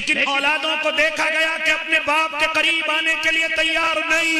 लेकिन औलादों को देखा गया कि अपने बाप के करीब आने के लिए तैयार नहीं,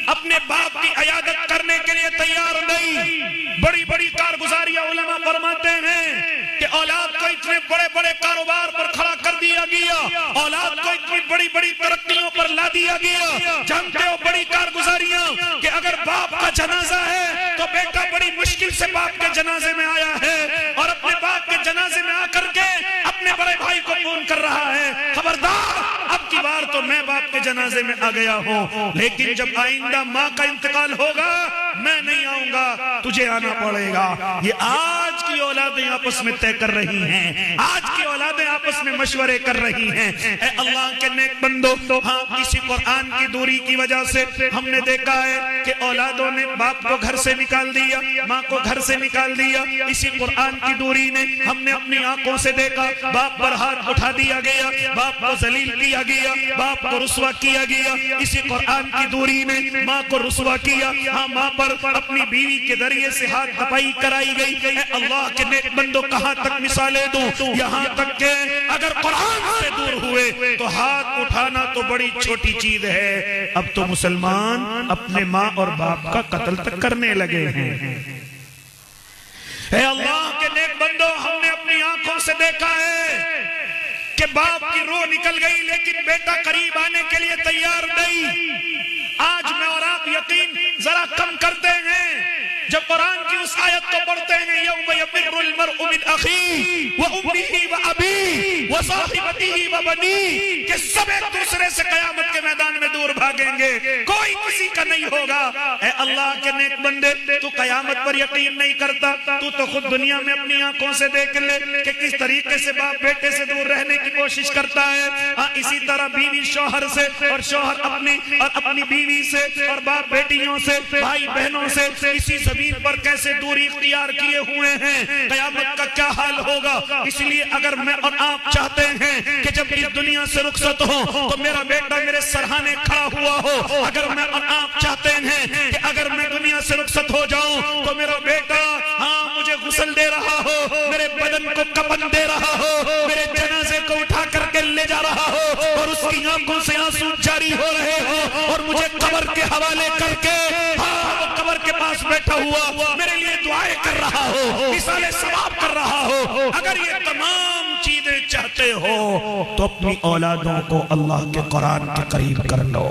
अपने बाप की इयादत करने के लिए तैयार नहीं। बड़ी बड़ी कारगुजारियां उलमा फरमाते हैं कि औलाद को इतने बड़े बड़े कारोबार पर खड़ा कर दिया गया, औलाद को इतनी बड़ी बड़ी तरक्कियों पर ला दिया गया। जानते हो बड़ी कारगुजारियां कि अगर बाप का जनाजा है तो बेटा बड़ी मुश्किल से बाप के जनाजे में आया है और अपने बाप के जनाजे में आकर के अपने बड़े भाई को फोन कर रहा है, खबरदार अब की बार तो मैं बाप के जनाजे में आ गया हूं, लेकिन जब आइंदा माँ का इंतकाल होगा मैं नहीं आऊंगा, तुझे आना पड़ेगा। ये आज की औलादें आपस में तय कर रही हैं, आज की औलादें आपस में मशवरे कर रही हैं। ऐ अल्लाह के नेक बंदो, हाँ इसी कुरान की दूरी की वजह से हमने देखा है कि औलादों ने बाप को घर से निकाल दिया, माँ को घर से निकाल दिया। इसी कुरान की दूरी ने हमने अपनी आंखों से देखा, बाप पर हाथ उठा दिया गया, बाप को जलील किया गया, बाप को रुस्वा किया गया। इसी कुरान की दूरी ने माँ को रुस्वा किया, हाँ माँ पर अपनी बीवी के जरिए से हाथ दपाई कराई गई। अल्लाह के नेक बंदो कहां तक मिसालें दूं, यहां तक के अगर कुरान से दूर हुए तो हाथ उठाना तो बड़ी छोटी चीज है। अब तो मुसलमान अपने माँ और बाप का कत्ल तक करने लगे हैं। अल्लाह के नेक बंदो, हमने अपनी आंखों से देखा है कि बाप की रूह निकल गई लेकिन बेटा करीब आने के लिए तैयार नहीं। आज मैं और आप यकीन जरा कम करते हैं जब कुरान की उस आयत को पढ़ते हैं, यौम यफिर्रुल मर्उ मिन अखीही व उम्मिही व अबीही व साहिबतिही व बनीही, कि सब एक दूसरे से कयामत के मैदान में दूर भागेंगे, कोई किसी का नहीं होगा। ऐ अल्लाह के नेक बंदे, तू कयामत पर यकीन नहीं करता, तू तो खुद दुनिया में अपनी आंखों से देख ले कि किस तरीके से बाप बेटे से दूर रहने की कोशिश करता है। हाँ, इसी तरह बीवी शौहर से और शौहर अपनी बीवी से और बाप बेटियों से, भाई बहनों से इसी जमीन पर कैसे दूरी इख्तियार किए हुए हैं। कयामत का क्या हाल होगा। इसलिए अगर मैं और आप चाहते हैं कि जब इस दुनिया से रुखसत हो तो मेरा बेटा मेरे सरहाने खड़ा हुआ हो, अगर मैं और आप चाहते हैं कि अगर मैं दुनिया से रुखसत हो जाऊं तो मेरा बेटा हाँ मुझे गुस्ल दे रहा हो, मेरे बदन को कफन दे रहा हो, मेरे जनाजे को उठा करके ले जा रहा हो और उसकी आंखों से आंसू जारी हो रहे हो और मुझे कब्र के हवाले करके कब्र के पास बैठा हुआ मेरे लिए दुआएं कर रहा हो, मिसाले सवाब कर रहा हो, अगर ये तमाम चीजें चाहते हो तो अपनी औलादों को अल्लाह के कुरान के करीब कर लो।